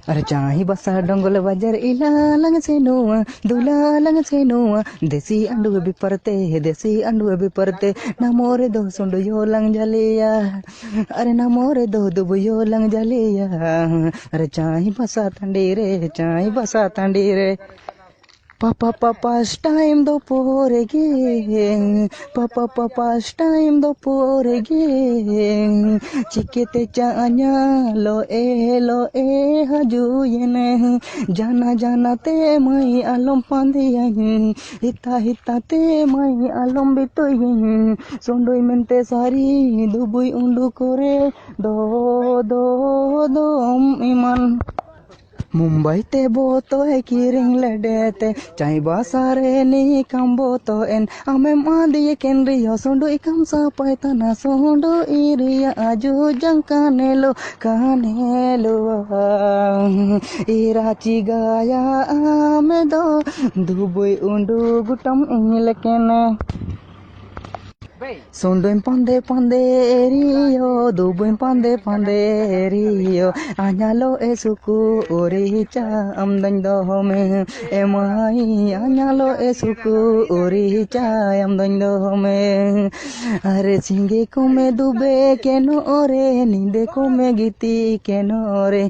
अरे चाही बसा डोंगल बाजार इला लंग से नुआ दूला लंग से नुआ देसी अंडुए बिपरते नामोरे दो सुंड यो लंग जलिया अरे नामोरे दो दुब यो लंग जलिया अरे चाही बसा तंडी रे Papa's time do porege Papa's time do porege Chikete chanya lo e haju yene Jana jana te mai alom pandiya Hita te mai alom bitoy Sondoi mente sari dubui undu kore do iman Mumbai ते बोतो है किरिंग लडेते चाय बासारे नी कम बोतो N आमे मादिये केंद्रियो सोंडो इकम सा पैतना सोंडो urea आजू जंकानेलो कानेलो इराची गाया आमे दो Dubai उंडू गुटम इंगलकेने Sunduin pande rio, dubuin pande rio, anyalo esuku oricha amdan dohome, emai anyalo esuku oricha amdan dohome, are singe kome dube keno ore, ninde kome giti keno ore,